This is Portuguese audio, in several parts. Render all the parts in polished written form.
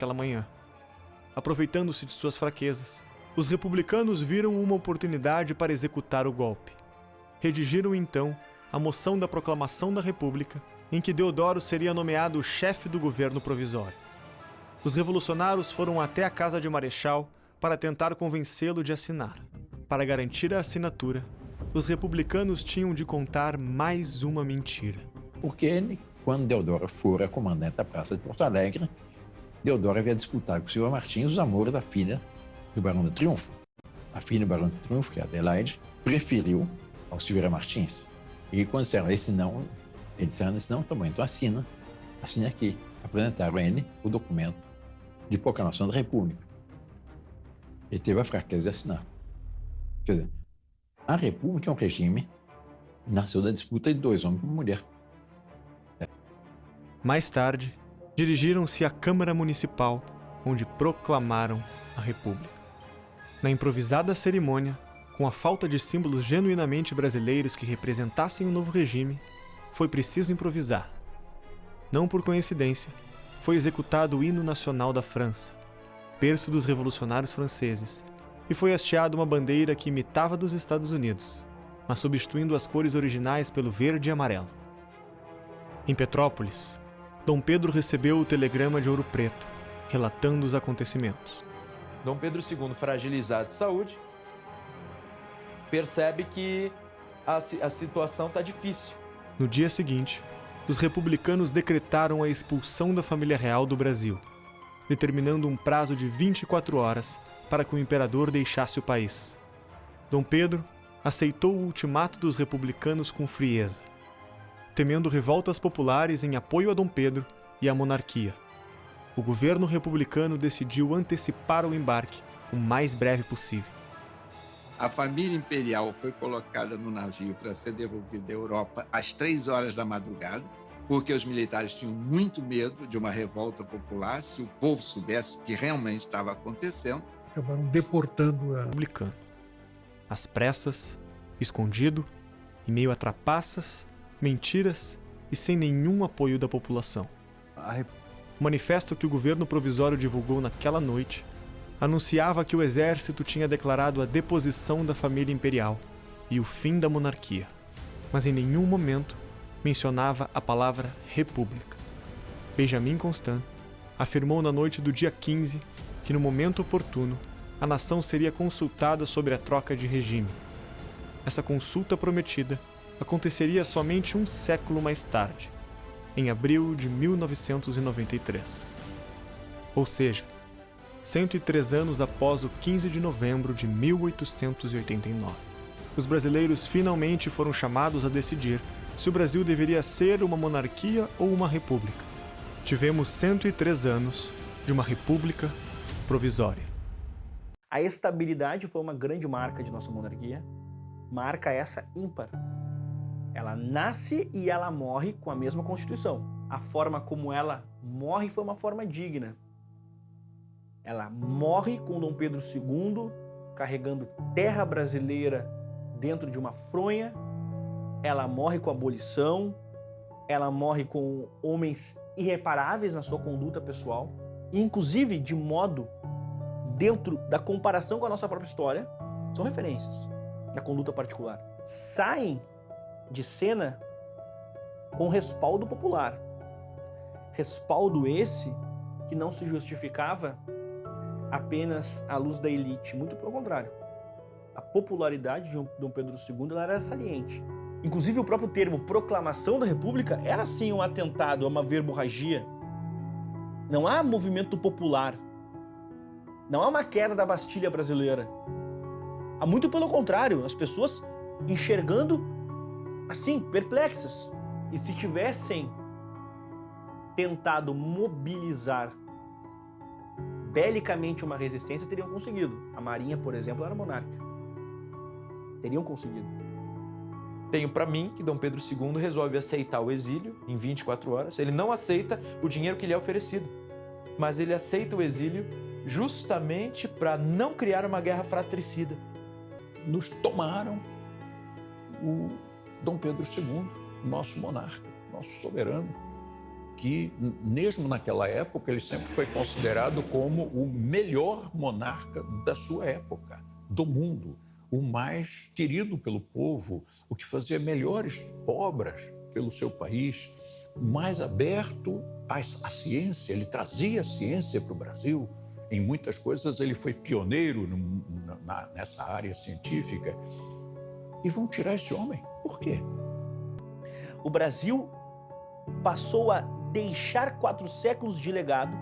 naquela manhã. Aproveitando-se de suas fraquezas, os republicanos viram uma oportunidade para executar o golpe. Redigiram então a moção da proclamação da República, em que Deodoro seria nomeado chefe do governo provisório. Os revolucionários foram até a casa de Marechal para tentar convencê-lo de assinar. Para garantir a assinatura, os republicanos tinham de contar mais uma mentira. Porque, quando Deodoro fora comandante da Praça de Porto Alegre, Deodoro havia disputado com o Silva Martins os amores da filha do Barão do Triunfo. A filha do Barão do Triunfo, que é Adelaide, preferiu ao Silveira Martins. E quando disseram esse não, ele disse, esse não, tá bom, então assine aqui. Apresentaram a ele o documento de proclamação da República. Ele teve a fraqueza de assinar. Quer dizer, a República é um regime que nasceu da disputa de dois homens com uma mulher. Mais tarde, dirigiram-se à Câmara Municipal, onde proclamaram a República. Na improvisada cerimônia, com a falta de símbolos genuinamente brasileiros que representassem o novo regime, foi preciso improvisar. Não por coincidência, foi executado o hino nacional da França, berço dos revolucionários franceses, e foi hasteada uma bandeira que imitava a dos Estados Unidos, mas substituindo as cores originais pelo verde e amarelo. Em Petrópolis, Dom Pedro recebeu o telegrama de Ouro Preto, relatando os acontecimentos. Dom Pedro II, fragilizado de saúde, percebe que a situação está difícil. No dia seguinte, os republicanos decretaram a expulsão da família real do Brasil, determinando um prazo de 24 horas para que o imperador deixasse o país. Dom Pedro aceitou o ultimato dos republicanos com frieza, temendo revoltas populares em apoio a Dom Pedro e à monarquia. O governo republicano decidiu antecipar o embarque o mais breve possível. A família imperial foi colocada no navio para ser devolvida à Europa às 3 horas da madrugada, porque os militares tinham muito medo de uma revolta popular se o povo soubesse o que realmente estava acontecendo. Acabaram deportando a Republicano. Às pressas, escondido, em meio a trapaças, mentiras e sem nenhum apoio da população. O manifesto que o governo provisório divulgou naquela noite anunciava que o exército tinha declarado a deposição da família imperial e o fim da monarquia, mas em nenhum momento mencionava a palavra república. Benjamin Constant afirmou na noite do dia 15 que no momento oportuno a nação seria consultada sobre a troca de regime. Essa consulta prometida aconteceria somente um século mais tarde, em abril de 1993. Ou seja, 103 anos após o 15 de novembro de 1889. Os brasileiros finalmente foram chamados a decidir se o Brasil deveria ser uma monarquia ou uma república. Tivemos 103 anos de uma república provisória. A estabilidade foi uma grande marca de nossa monarquia, marca essa ímpar. Ela nasce e ela morre com a mesma Constituição. A forma como ela morre foi uma forma digna. Ela morre com Dom Pedro II carregando terra brasileira dentro de uma fronha. Ela morre com a abolição. Ela morre com homens irreparáveis na sua conduta pessoal. E, inclusive, de modo, dentro da comparação com a nossa própria história, são referências da conduta particular. Saem de cena com respaldo popular. Respaldo esse que não se justificava apenas à luz da elite, muito pelo contrário. A popularidade de Dom Pedro II ela era saliente. Inclusive o próprio termo proclamação da República era sim um atentado, uma verborragia. Não há movimento popular. Não há uma queda da Bastilha brasileira. Há muito pelo contrário, as pessoas enxergando assim, perplexas. E se tivessem tentado mobilizar belicamente uma resistência, teriam conseguido. A Marinha, por exemplo, era monarca. Teriam conseguido. Tenho para mim que Dom Pedro II resolve aceitar o exílio em 24 horas. Ele não aceita o dinheiro que lhe é oferecido, mas ele aceita o exílio justamente para não criar uma guerra fratricida. Nos tomaram o Dom Pedro II, nosso monarca, nosso soberano, que, mesmo naquela época, ele sempre foi considerado como o melhor monarca da sua época, do mundo, o mais querido pelo povo, o que fazia melhores obras pelo seu país, mais aberto à ciência. Ele trazia a ciência para o Brasil. Em muitas coisas ele foi pioneiro nessa área científica. E vão tirar esse homem. Por quê? O Brasil passou a deixar 4 séculos de legado,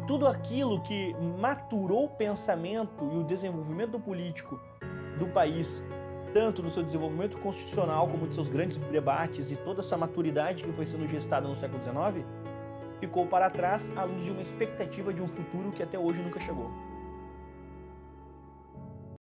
tudo aquilo que maturou o pensamento e o desenvolvimento político do país, tanto no seu desenvolvimento constitucional como nos seus grandes debates e toda essa maturidade que foi sendo gestada no século XIX, ficou para trás à luz de uma expectativa de um futuro que até hoje nunca chegou.